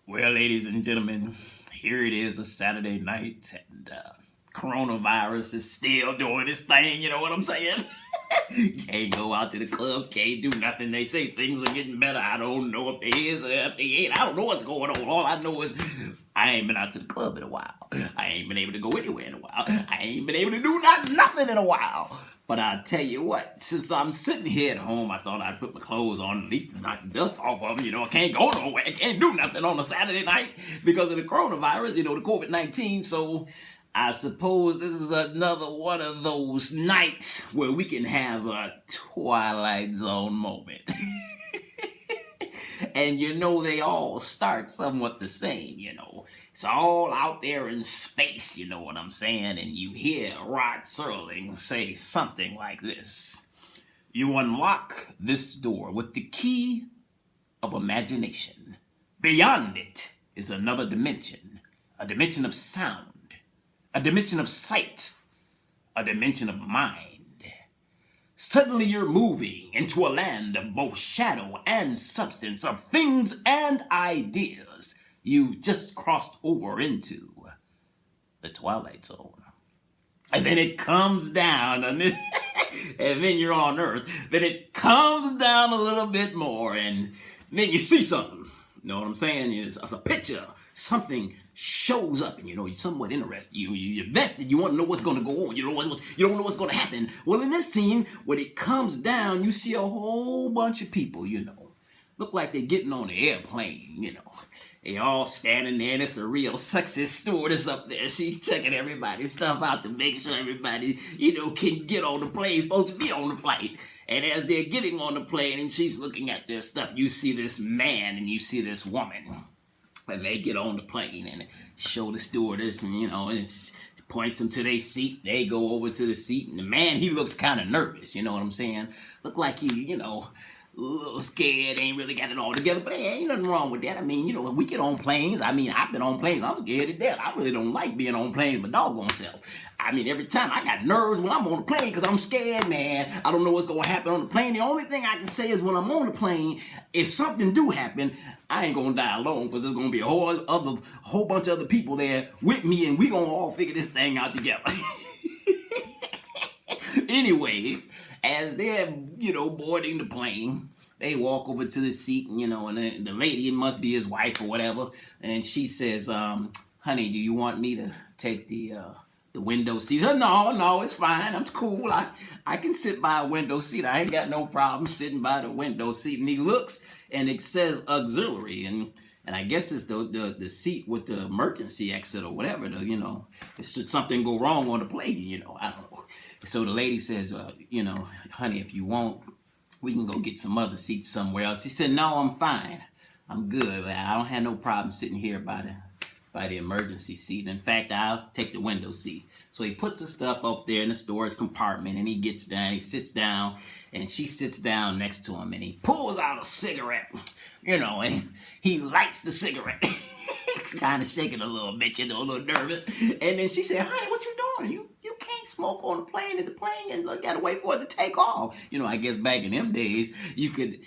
Well, ladies and gentlemen, here it is, a Saturday night, and coronavirus is still doing its thing, you know what I'm saying? Can't go out to the clubs, can't do nothing. They say things are getting better. I don't know if they is or if they ain't. I don't know what's going on. All I know is I ain't been out to the club in a while. I ain't been able to go anywhere in a while. I ain't been able to do nothing in a while. But I'll tell you what, since I'm sitting here at home, I thought I'd put my clothes on, at least to knock the dust off of them. You know, I can't go nowhere. I can't do nothing on a Saturday night because of the coronavirus, the COVID-19. So I suppose this is another one of those nights where we can have a Twilight Zone moment. And they all start somewhat the same, It's all out there in space, you know what I'm saying? And you hear Rod Serling say something like this. You unlock this door with the key of imagination. Beyond it is another dimension. A dimension of sound. A dimension of sight. A dimension of mind. Suddenly you're moving into a land of both shadow and substance, of things and ideas. You've just crossed over into the Twilight Zone. And then it comes down, and then you're on Earth. Then it comes down a little bit more, and then you see something. You know what I'm saying? It's a picture. Something shows up, and you're somewhat interested. You're invested. You want to know what's going to go on. You don't know what's going to happen. Well, in this scene, when it comes down, you see a whole bunch of people. Look like they're getting on the airplane. They all standing there, and it's a real sexy stewardess up there. She's checking everybody's stuff out to make sure everybody, can get on the plane, supposed to be on the flight. And as they're getting on the plane and she's looking at their stuff, you see this man and you see this woman. And they get on the plane and show the stewardess and, and points them to their seat. They go over to the seat, and the man, he looks kind of nervous, you know what I'm saying? Look like he, a little scared, ain't really got it all together, but hey, ain't nothing wrong with that. I mean, when we get on planes, I've been on planes, I'm scared to death. I really don't like being on planes, my doggone self. Every time I got nerves when I'm on the plane because I'm scared, man. I don't know what's going to happen on the plane. The only thing I can say is when I'm on the plane, if something do happen, I ain't going to die alone because there's going to be a whole bunch of other people there with me, and we going to all figure this thing out together. Anyways, as they're, boarding the plane, they walk over to the seat, and, and the lady, it must be his wife or whatever, and she says, honey, do you want me to take the window seat? No, it's fine. I'm cool. I can sit by a window seat. I ain't got no problem sitting by the window seat. And he looks, and it says auxiliary, and I guess it's the seat with the emergency exit or whatever. Should something go wrong on the plane, I don't know. So the lady says, honey, if you want, we can go get some other seats somewhere else. He said, no, I'm fine. I'm good. I don't have no problem sitting here by the emergency seat. In fact, I'll take the window seat. So he puts the stuff up there in the storage compartment, and he gets down, he sits down, and she sits down next to him, and he pulls out a cigarette, and he lights the cigarette. Kind of shaking a little bit, a little nervous. And then she said, honey, what you doing? You can't smoke on the plane and you gotta wait for it to take off. I guess back in them days, you could,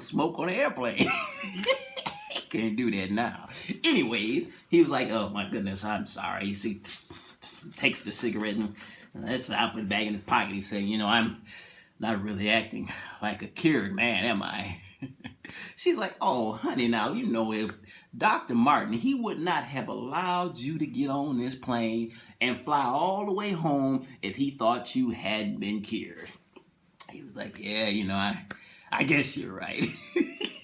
smoke on an airplane. Can't do that now. Anyways, he was like, oh my goodness, I'm sorry. He takes the cigarette and I put it back in his pocket. He said, I'm not really acting like a cured man, am I? She's like, oh, honey, now, if Dr. Martin, he would not have allowed you to get on this plane and fly all the way home if he thought you hadn't been cured. He was like, yeah, I guess you're right.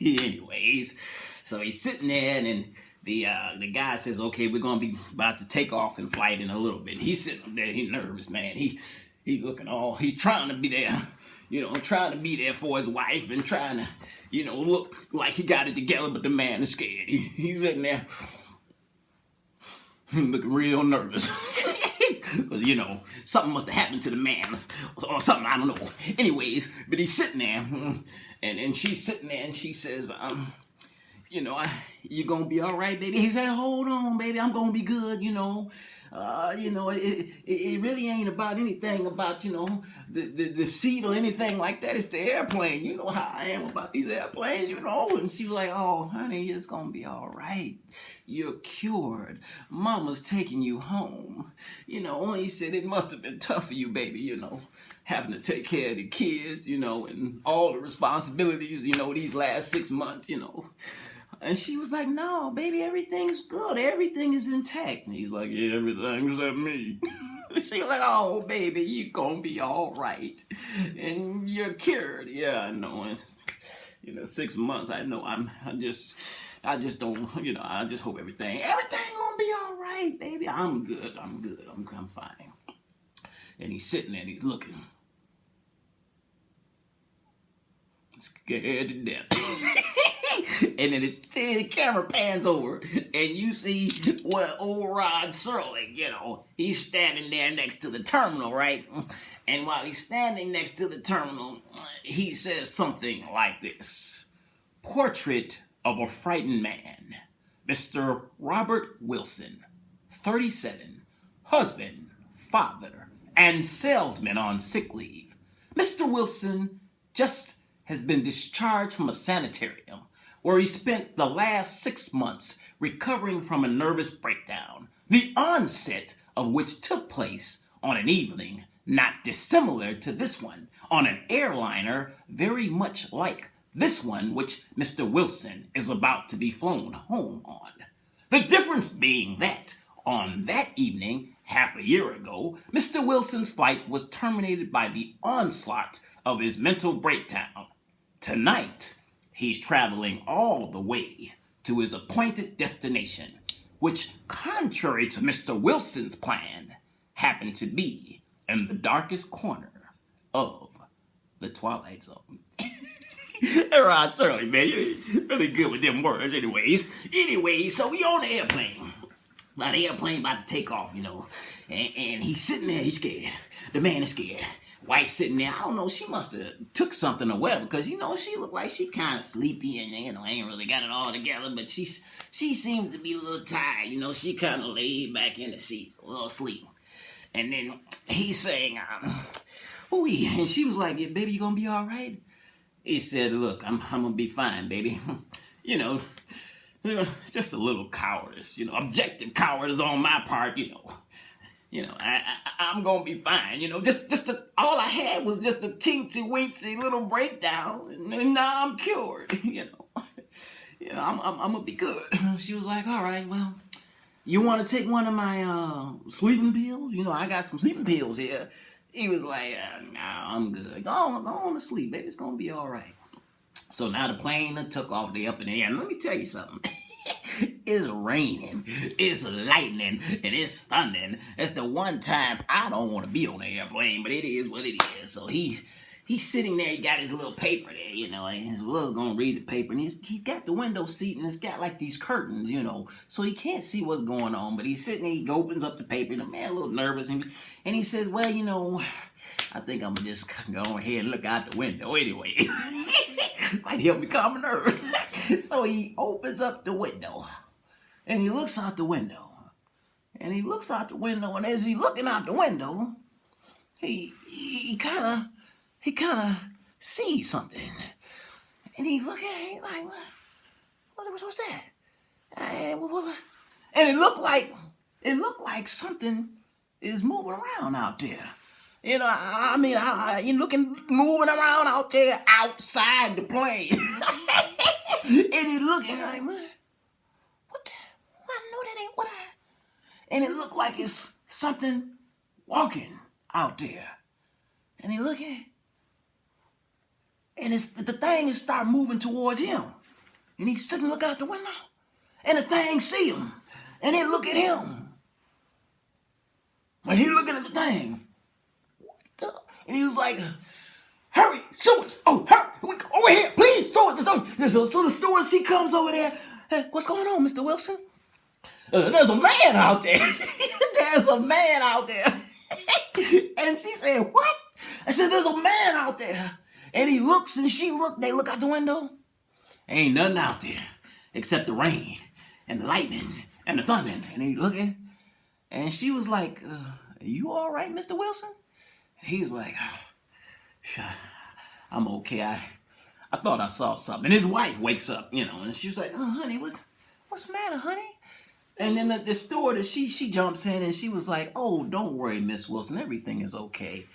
Anyways, so he's sitting there, and then the guy says, okay, we're going to be about to take off and flight in a little bit. He's sitting there, he's nervous, man. He looking he's trying to be there. Trying to be there for his wife and trying to, look like he got it together, but the man is scared. He's in there looking real nervous. Because, something must have happened to the man or something, I don't know. Anyways, but he's sitting there, and she's sitting there, and she says, You gonna be all right, baby? He said, hold on, baby, I'm gonna be good, it really ain't about anything about, the seat or anything like that. It's the airplane. You know how I am about these airplanes, And she was like, oh, honey, it's gonna be all right. You're cured. Mama's taking you home. He said it must have been tough for you, baby, having to take care of the kids, and all the responsibilities, these last 6 months, And she was like, no, baby, everything's good. Everything is intact. And he's like, yeah, everything except me. She was like, oh, baby, you're going to be all right. And you're cured. Yeah, I know. And, 6 months, I know. I just don't, I just hope everything going to be all right, baby. I'm good. I'm fine. And he's sitting there and he's looking. Scared to death. And then the camera pans over and you see what old Rod Serling, he's standing there next to the terminal, right? And while he's standing next to the terminal, he says something like this. Portrait of a frightened man. Mr. Robert Wilson, 37, husband, father, and salesman on sick leave. Mr. Wilson has been discharged from a sanitarium where he spent the last 6 months recovering from a nervous breakdown, the onset of which took place on an evening not dissimilar to this one, on an airliner very much like this one which Mr. Wilson is about to be flown home on. The difference being that, on that evening, half a year ago, Mr. Wilson's flight was terminated by the onslaught of his mental breakdown. Tonight, he's traveling all the way to his appointed destination, which, contrary to Mr. Wilson's plan, happened to be in the darkest corner of the Twilight Zone. Rod Serling, man, you're really good with them words anyways. So we on the airplane. Now the airplane about to take off, and he's sitting there, he's scared. The man is scared. Wife sitting there, I don't know, she must have took something or whatever, because, she looked like she kind of sleepy and, ain't really got it all together, but she seemed to be a little tired, she kind of laid back in the seat, a little asleep. And then he's saying, ooh-wee, and she was like, yeah, baby, you gonna be all right? He said, look, I'm gonna be fine, baby. It's just a little cowardice, objective cowardice on my part, I'm gonna be fine, all I had was just a teensy-weensy little breakdown, and now I'm cured, I'm gonna be good. She was like, all right, well, you want to take one of my sleeping pills? I got some sleeping pills here. He was like, nah, I'm good. Go on to sleep, baby. It's gonna be all right. So now the plane took off. They up in the air. And let me tell you something. It's raining, it's lightning, and it's thundering. That's the one time I don't want to be on the airplane, but it is what it is. So he's sitting there, he got his little paper there, and his was gonna read the paper, and he's got the window seat, and it's got like these curtains, so he can't see what's going on, but he's sitting there, he opens up the paper, and the man a little nervous, and he says, well, I think I'm gonna just go ahead and look out the window anyway. Might help me calm my nerves. So he opens up the window, and he looks out the window, and as he's looking out the window, he kind of sees something, and he's looking, he's like, what's that? And it looked like something is moving around out there. You looking, moving around out there outside the plane. And he looking like, what the? I know that ain't what I. And it looked like it's something walking out there. And he looking, and the thing is start moving towards him. And he's sitting looking out the window. And the thing see him. And it look at him. When he looking at the thing, and he was like, hurry, stewards, hurry, over here, please, stewards. So the steward, she comes over there. Hey, what's going on, Mr. Wilson? There's a man out there. There's a man out there. And she said, what? I said, there's a man out there. And he looks and she look, they look out the window. Ain't nothing out there. except the rain and the lightning and the thunder. And he looking, and she was like, you all right, Mr. Wilson? And he's like, I'm okay. I thought I saw something. And his wife wakes up, and she was like, oh, honey, what's the matter, honey? And then the stewardess, she jumps in and she was like, oh, don't worry, Miss Wilson. Everything is okay.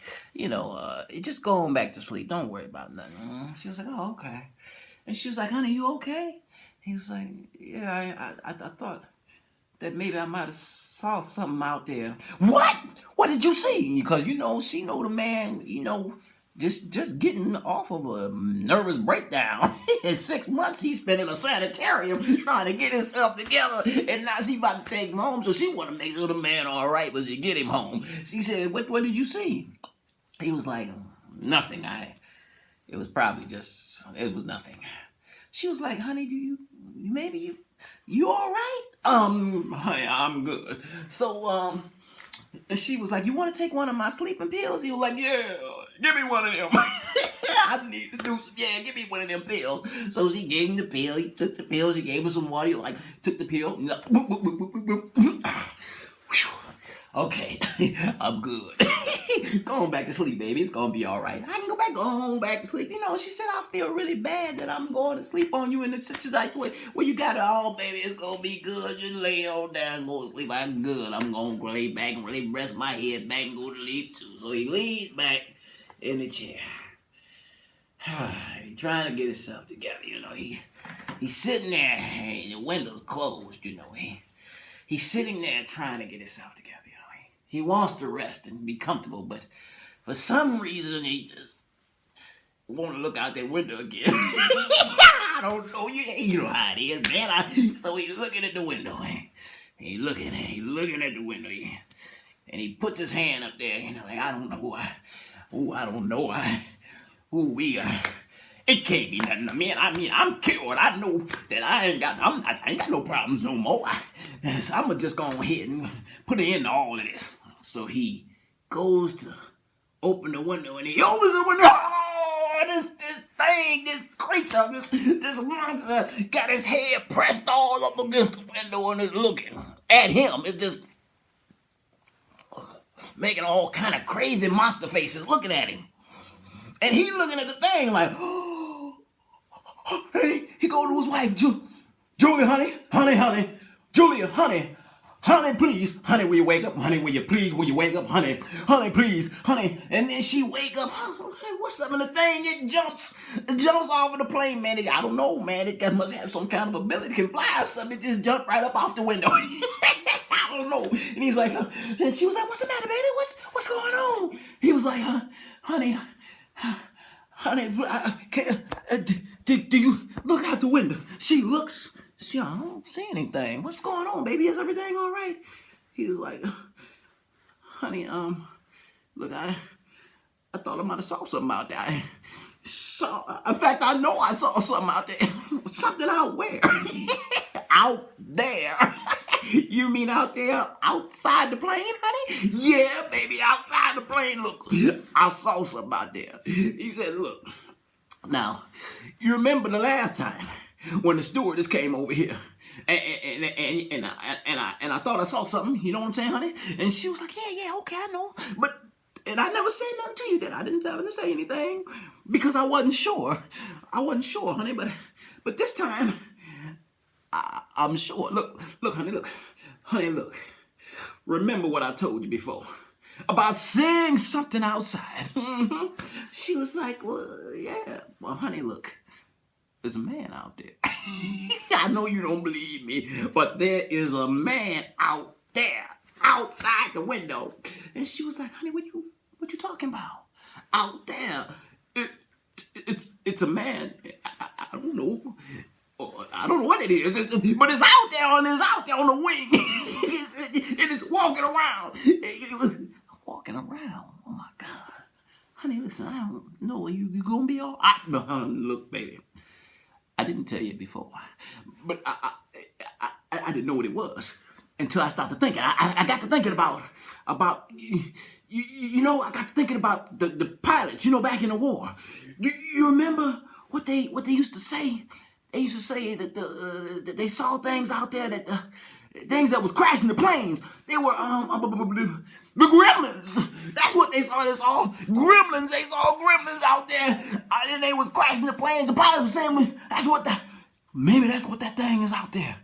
Just go on back to sleep. Don't worry about nothing. She was like, oh, okay. And she was like, honey, you okay? He was like, yeah, I thought that maybe I might have saw something out there. What? What did you see? Because, she know the man, just getting off of a nervous breakdown. In 6 months, he spent in a sanitarium trying to get himself together, and now she about to take him home, so she want to make sure the man all right when she get him home. She said, what did you see? He was like, nothing. It was nothing. She was like, honey, you all right? Honey, I'm good. So, and she was like, you want to take one of my sleeping pills? He was like, yeah, give me one of them. I need to do some, give me one of them pills. So she gave him the pill. He took the pill. She gave him some water. He took the pill. Okay, I'm good. Go on back to sleep, baby. It's going to be all right. I can go on back to sleep. She said, I feel really bad that I'm going to sleep on you in the situation where you got it all, baby. It's going to be good. Just lay on down and go to sleep. I'm good. I'm going to lay back and really rest my head back and go to sleep too. So he leans back in the chair. He's trying to get himself together, He's sitting there and the window's closed, He's sitting there trying to get himself together. He wants to rest and be comfortable, but for some reason he just want to look out that window again. I don't know. You know how it is, man. So he's looking at the window. He's looking at the window. And he puts his hand up there. I don't know why. I don't know why. Who we are. It can't be nothing to me. I'm cured. I know that I ain't got no problems no more. So I'm just go ahead and put an end to all of this. So he goes to open the window, and he opens the window. Oh, this creature, this monster got his head pressed all up against the window and is looking at him. It's just making all kind of crazy monster faces looking at him. And he's looking at the thing like, hey, he go to his wife, Julia, honey, Julia, honey, please, honey, will you wake up, honey, will you wake up, honey, please, honey, and then she wake up, what's up, and the thing, it jumps off of the plane, man, I don't know, man, it must have some kind of ability, it can fly or something, it just jumped right up off the window, I don't know, and he's like, and she was like, what's the matter, baby, what's going on, he was like, honey, do you look out the window? She looks. I don't see anything. What's going on, baby? Is everything all right? He was like, honey, look, I thought I might have saw something out there. In fact, I know I saw something out there. Something out where? Out there. You mean out there outside the plane, honey? Yeah, baby, outside the plane. Look, I saw something out there. He said, look, now, you remember the last time when the stewardess came over here and I thought I saw something, you know what I'm saying, honey? And she was like, yeah, okay, I know. And I never said nothing to you that I didn't tell her to say anything because I wasn't sure. Honey, but this time, I'm sure. Look, honey, look. Remember what I told you before about seeing something outside. She was like, well, yeah. Well, honey, look, there's a man out there. I know you don't believe me, but there is a man out there, outside the window. And she was like, honey, what you talking about? Out there. It's a man. I don't know. I don't know what it is, but it's out there on the wing. And it's walking around. Oh my God. Honey, listen, I don't know. You gonna be all right? Look, baby, I didn't tell you before, but I didn't know what it was until I started thinking. I got to thinking about I got to thinking about the pilots, back in the war. You remember what they used to say? they used to say that that they saw things out there that things that was crashing the planes. They were the gremlins. That's what they saw. They saw gremlins. They saw gremlins out there, and they was crashing the planes. The pilot was saying, maybe that's what that thing is out there.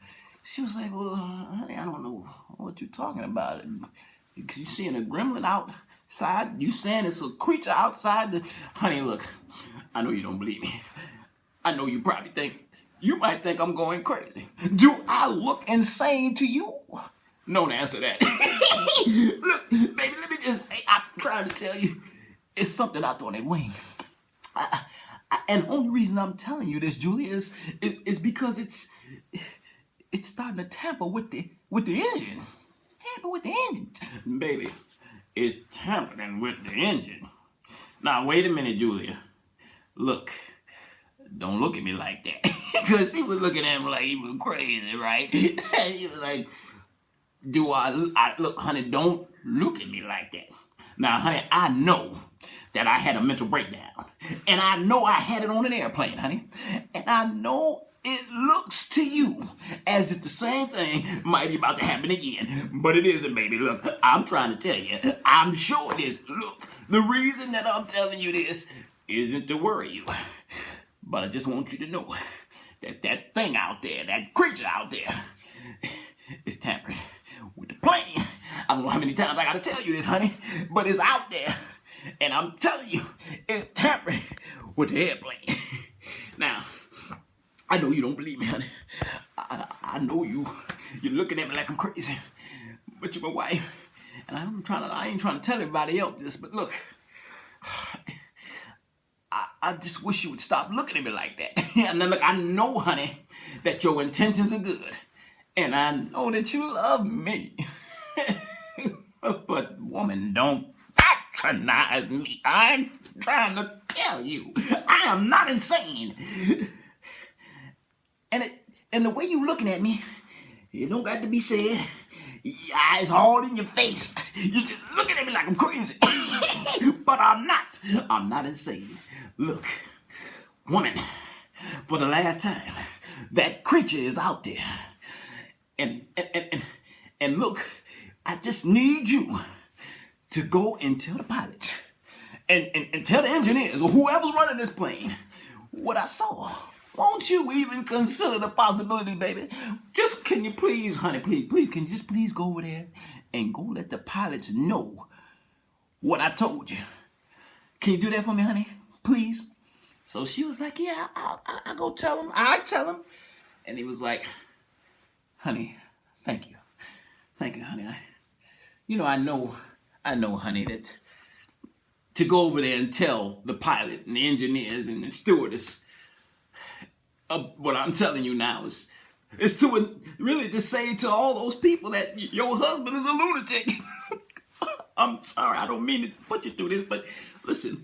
She was like, well, honey, I don't know what you're talking about. Because you seeing a gremlin outside. You saying it's a creature outside. Honey, look, I know you don't believe me. I know you probably might think I'm going crazy. Do I look insane to you? Don't answer that. Look, baby, let me just say, I'm trying to tell you, it's something out there on that wing. And the only reason I'm telling you this, Julia, is because it's starting to tamper with the engine. Tamper with the engine. Baby, it's tampering with the engine. Now, wait a minute, Julia. Look, don't look at me like that. Because she was looking at him like he was crazy, right? He was like, look, honey, don't look at me like that. Now, honey, I know that I had a mental breakdown. And I know I had it on an airplane, honey. And I know it looks to you as if the same thing might be about to happen again. But it isn't, baby. Look, I'm trying to tell you. I'm sure it is. Look, the reason that I'm telling you this isn't to worry you. But I just want you to know that that thing out there, that creature out there, is tampering with the plane. I don't know how many times I gotta tell you this, honey, but it's out there. And I'm telling you, it's tampering with the airplane. Now, I know you don't believe me, honey. I know you're looking at me like I'm crazy. But you're my wife. And I ain't trying to tell everybody else this, but look, I just wish you would stop looking at me like that. And then look, I know, honey, that your intentions are good. And I know that you love me. But woman, don't patronize me. I'm trying to tell you, I am not insane. And the way you looking at me, it don't got to be said. Your eyes all in your face. You're just looking at me like I'm crazy. But I'm not. I'm not insane. Look, woman, for the last time, that creature is out there. And look, I just need you to go and tell the pilots and tell the engineers or whoever's running this plane what I saw. Won't you even consider the possibility, baby? Just, can you please, honey, please, can you just please go over there and go let the pilots know what I told you? Can you do that for me, honey? Please? So she was like, yeah, I'll go tell him. I tell him. And he was like, honey, thank you. Thank you, honey. I know, honey, that to go over there and tell the pilot and the engineers and the stewardess what I'm telling you now is to really to say to all those people that your husband is a lunatic. I'm sorry, I don't mean to put you through this, but listen,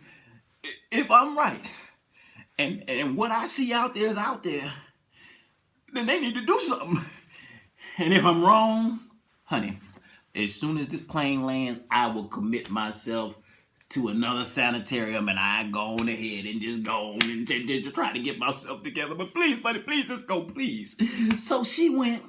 if I'm right and what I see out there is out there, then they need to do something. And if I'm wrong, honey, as soon as this plane lands, I will commit myself to another sanitarium, and I go on ahead and just go on and just try to get myself together. But please, buddy, please, let's go, please. So she went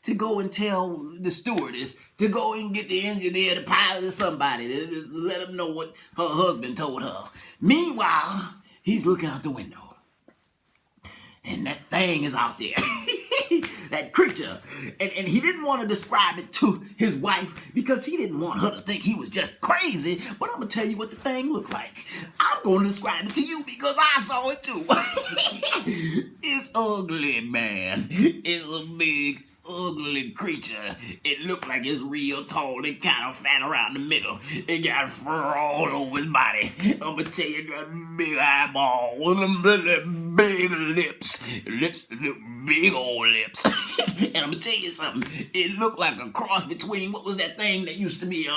to go and tell the stewardess to go and get the engineer, the pilot, or somebody to let them know what her husband told her. Meanwhile, he's looking out the window, and that thing is out there. That creature. And he didn't want to describe it to his wife because he didn't want her to think he was just crazy. But I'm going to tell you what the thing looked like. I'm going to describe it to you because I saw it too. It's ugly, man. It's a big, ugly creature. It looked like it's real tall and kind of fat around the middle. It got fur all over his body. I'm going to tell you, it got big eyeballs and really big lips. Lips look big old lips. And I'm going to tell you something. It looked like a cross between, what was that thing that used to be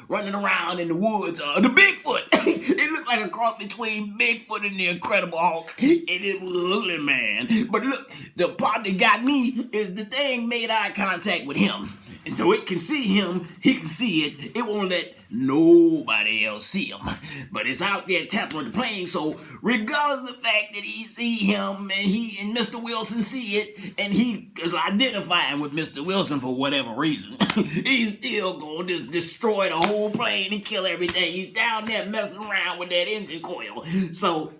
running around in the woods? The Bigfoot. It looked like a cross between Bigfoot and the Incredible Hulk. And it was ugly, man. But look, the part that got me is the thing made eye contact with him. And so it can see him, he can see it, it won't let nobody else see him. But it's out there tapping the plane, so regardless of the fact that he see him and he and Mr. Wilson see it, and he is identifying with Mr. Wilson for whatever reason, he's still going to just destroy the whole plane and kill everything. He's down there messing around with that engine coil. So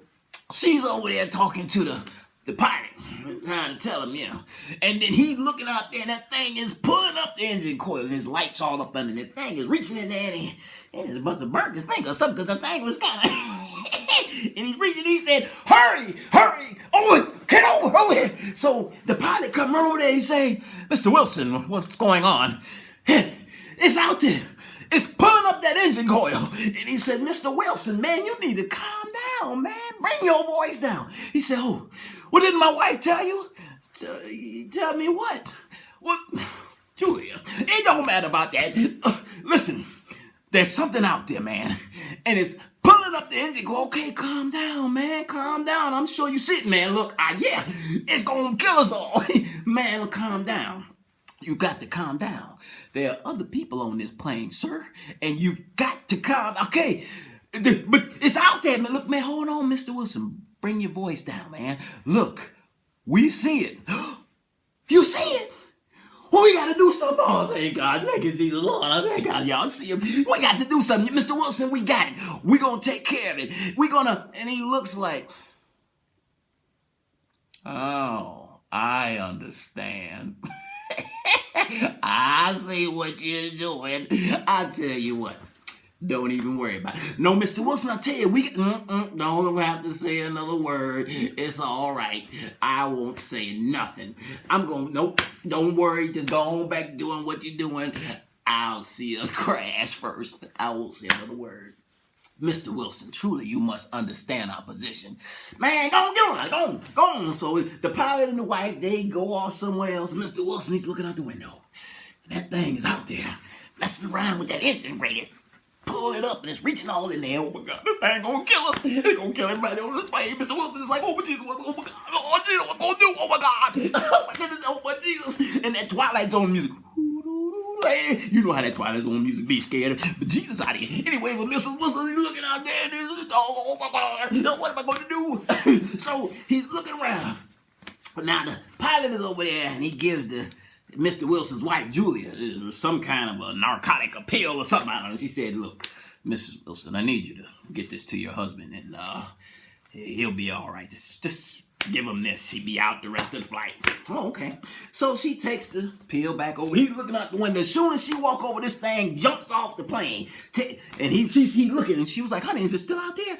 she's over there talking to the pilot, trying to tell him, and then he looking out there, and that thing is pulling up the engine coil, and his lights all up under that thing is reaching in there, and it must have burnt his finger or something, because the thing was kind of, and he's reaching, he said, hurry, get over here. So the pilot come right over there, he say, Mr. Wilson, what's going on? It's out there. It's pulling up that engine coil. And he said, Mr. Wilson, man, you need to calm down, man. Bring your voice down. He said, oh, what did my wife tell you? Tell me what? What? Julia, it don't matter about that. Listen, there's something out there, man. And it's pulling up the engine coil. Okay, calm down, man. Calm down. I'm sure you see it, man. Look, yeah, it's going to kill us all. Man, calm down. You got to calm down. There are other people on this plane, sir, and you got to calm. Okay, but it's out there, man. Look, man, hold on, Mr. Wilson. Bring your voice down, man. Look, we see it. You see it? Well, we got to do something. Oh, thank God. Thank you, Jesus, Lord. Thank God, y'all see him. We got to do something. Mr. Wilson, we got it. We're going to take care of it. We're going to, and he looks like, oh, I understand. I see what you're doing. I tell you what, don't even worry about it. No, Mr. Wilson, I tell you, we don't have to say another word. It's all right. I won't say nothing. Nope, don't worry. Just go on back to doing what you're doing. I'll see us crash first. I won't say another word. Mr. Wilson, truly you must understand our position. Man, go on. So the pilot and the wife, they go off somewhere else. Mr. Wilson, he's looking out the window. And that thing is out there, messing around with that engine brake. It's pulling it up and it's reaching all in there. Oh my God, this thing gonna kill us. It's gonna kill everybody on this plane. Mr. Wilson is like, oh my Jesus, oh my God, oh Jesus, what gonna do? Oh my God, oh my goodness, oh my Jesus. And that Twilight Zone music. You know how that Twilight Zone music be scared, but Jesus out here. Anyway, with Mr. Wilson, he's looking out there, and he's, oh my God, what am I going to do? So he's looking around. But now the pilot is over there, and he gives Mr. Wilson's wife, Julia, some kind of a narcotic, a pill or something. I don't know. She said, look, Mrs. Wilson, I need you to get this to your husband, and he'll be all right. Just give him this. He'll be out the rest of the flight. Oh, okay. So she takes the pill back over. He's looking out the window. As soon as she walk over, this thing jumps off the plane. And he's looking, and she was like, honey, is it still out there?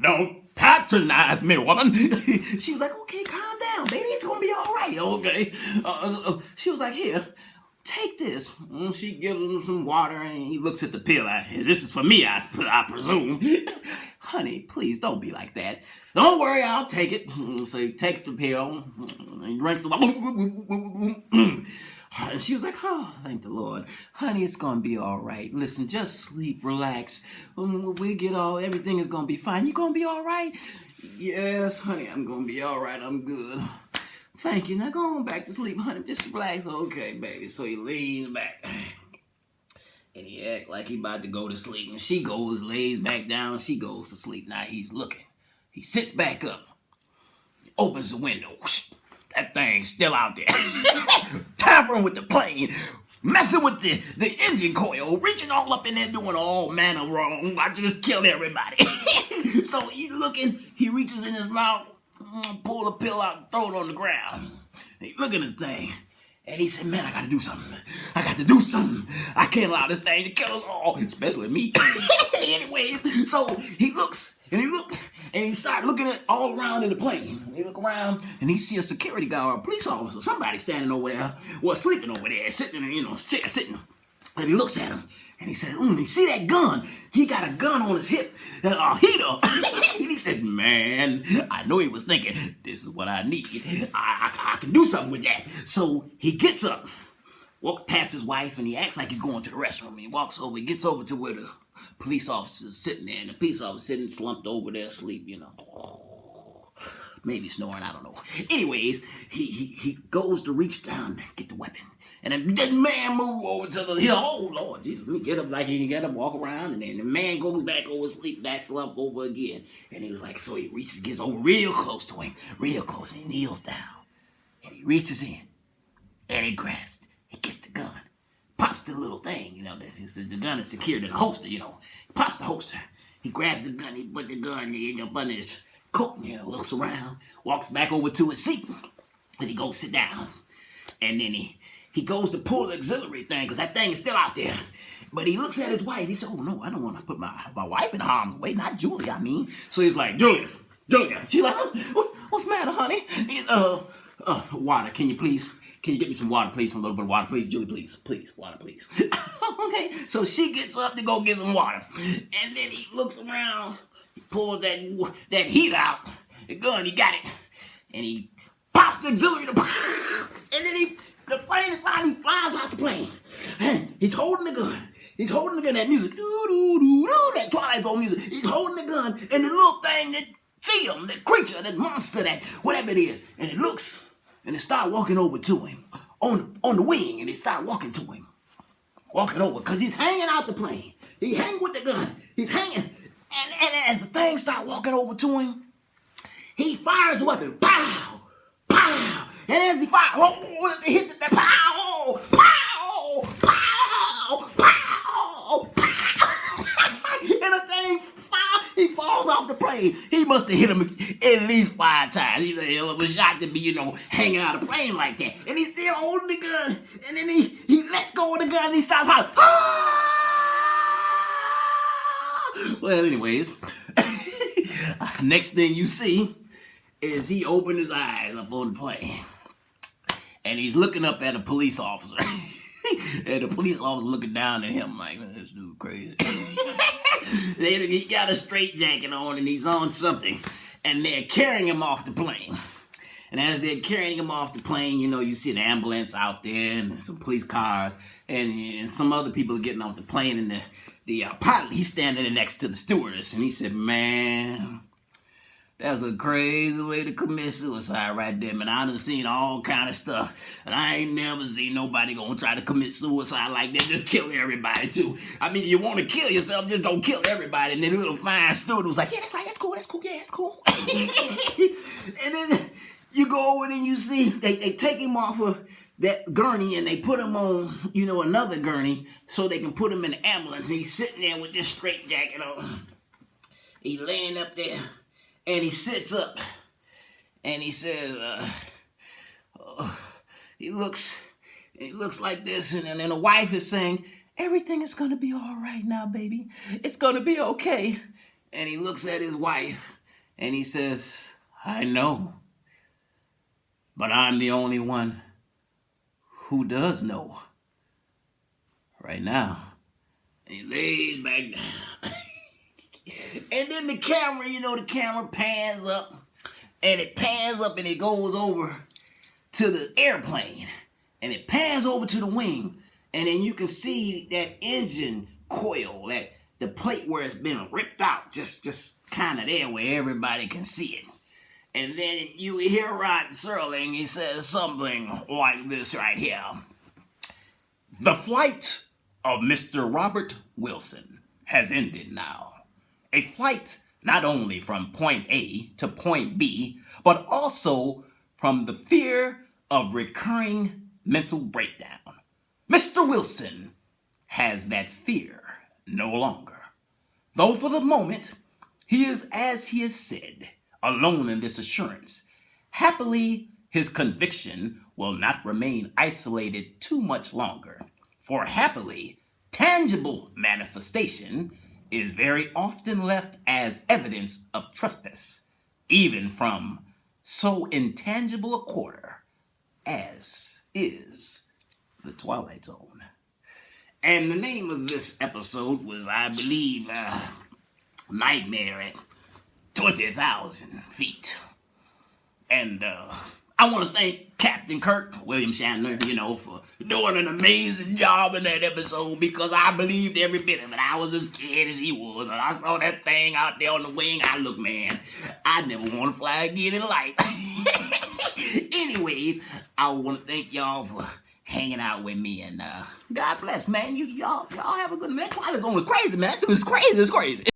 Don't patronize me, woman. She was like, okay, calm down, baby. It's going to be all right, okay? She was like, here, take this. And she gives him some water, and he looks at the pill. This is for me, I presume. Honey, please don't be like that. Don't worry, I'll take it. So he takes the pill, and he drinks the and she was like, oh, thank the Lord. Honey, it's going to be all right. Listen, just sleep, relax. We'll get everything is going to be fine. You going to be all right? Yes, honey, I'm going to be all right. I'm good. Thank you. Now go on back to sleep, honey. Just relax. Okay, baby. So he leans back. And he act like he about to go to sleep. And she lays back down. She goes to sleep. Now he's looking. He sits back up. Opens the window. That thing's still out there. Tampering with the plane. Messing with the engine coil. Reaching all up in there doing all manner wrong. I just killed everybody. So he's looking. He reaches in his mouth. Pull the pill out and throw it on the ground. And he's looking at the thing. And he said, man, I got to do something. I can't allow this thing to kill us all, especially me. Anyways, so he looks, and he started looking at all around in the plane. He look around, and he see a security guard, a police officer, somebody standing over there, sleeping over there, sitting in his chair, sitting. And he looks at him, and he said, you see that gun? He got a gun on his hip, a heater. And he said, man, I know he was thinking, this is what I need. I can do something with that. So he gets up, walks past his wife, and he acts like he's going to the restroom. He walks over, he gets over to where the police officer's sitting there, and the police officer's sitting slumped over there asleep, maybe snoring, I don't know. Anyways, he goes to reach down, get the weapon. And then that man move over to the hill. Oh, Lord Jesus, let me get up like he can get up, walk around. And then the man goes back over, sleep that slump over again. And he was like, so he reaches, gets over real close to him, real close, and he kneels down. And he reaches in, and he grabs, he gets the gun. Pops the little thing, the gun is secured in a holster, He pops the holster. He grabs the gun, he put the gun up under his coat, looks around, walks back over to his seat, and he goes sit down. And then he goes to pull the auxiliary thing, because that thing is still out there. But he looks at his wife. He said, oh, no, I don't want to put my wife in harm's way. Not Julia, I mean. So he's like, Julia. She's like, what's the matter, honey? Water, can you get me some water, please? A little bit of water, please. Julie, please, water, please. Okay, so she gets up to go get some water. And then he looks around. He pulls that heat out. The gun, he got it. And he pops the auxiliary. And then the plane is flying, he flies out the plane. And he's holding the gun. That music. That Twilight Zone music. He's holding the gun. And the little thing that see him, that creature, that monster, that whatever it is. And it looks, and it start walking over to him. On the wing, and they start walking to him. Walking over, because he's hanging out the plane. He hang with the gun. He's hanging. And as the thing start walking over to him, he fires the weapon. Pow! Pow! And as he fires, he hit the pow! Pow! Pow! Pow! Pow! And the thing, he falls off the plane. He must have hit him at least 5 times. He's a hell of a shot to be, hanging out of a plane like that. And he's still holding the gun. And then he lets go of the gun and he starts hollering. Ah! Well, anyways, next thing you see is he opened his eyes up on the plane. And he's looking up at a police officer. And the police officer looking down at him like, man, this dude crazy. He got a straitjacket on and he's on something. And they're carrying him off the plane. And as they're carrying him off the plane, you see an ambulance out there and some police cars. And some other people are getting off the plane. And the pilot, he's standing there next to the stewardess. And he said, man, that's a crazy way to commit suicide right there, man. I done seen all kind of stuff, and I ain't never seen nobody gonna try to commit suicide like that. Just kill everybody, too. I mean, you want to kill yourself, just don't kill everybody. And then the little fine steward was like, yeah, that's right, that's cool, yeah, that's cool. And then you go over and you see, they take him off of that gurney and they put him on, another gurney so they can put him in the ambulance. And he's sitting there with this straitjacket on. He's laying up there. And he sits up, and he says, he looks like this, and then the wife is saying, everything is going to be all right now, baby. It's going to be okay. And he looks at his wife, and he says, I know, but I'm the only one who does know right now. And he lays back down. And then the camera, the camera pans up. And it pans up and it goes over to the airplane. And it pans over to the wing. And then you can see that engine coil, that the plate where it's been ripped out, just kind of there where everybody can see it. And then you hear Rod Serling, he says something like this right here. The flight of Mr. Robert Wilson has ended now. A flight not only from point A to point B, but also from the fear of recurring mental breakdown. Mr. Wilson has that fear no longer. Though for the moment, he is, as he has said, alone in this assurance. Happily, his conviction will not remain isolated too much longer. For happily, tangible manifestation is very often left as evidence of trespass, even from so intangible a quarter as is the Twilight Zone. And the name of this episode was, I believe, Nightmare at 20,000 feet. And I want to thank Captain Kirk, William Shatner, for doing an amazing job in that episode because I believed every bit of it. I was as scared as he was. And I saw that thing out there on the wing. Look, man, I never want to fly again in life. Anyways, I want to thank y'all for hanging out with me, and God bless, man. Y'all have a good night. Twilight Zone was crazy, man. It was crazy. It's crazy.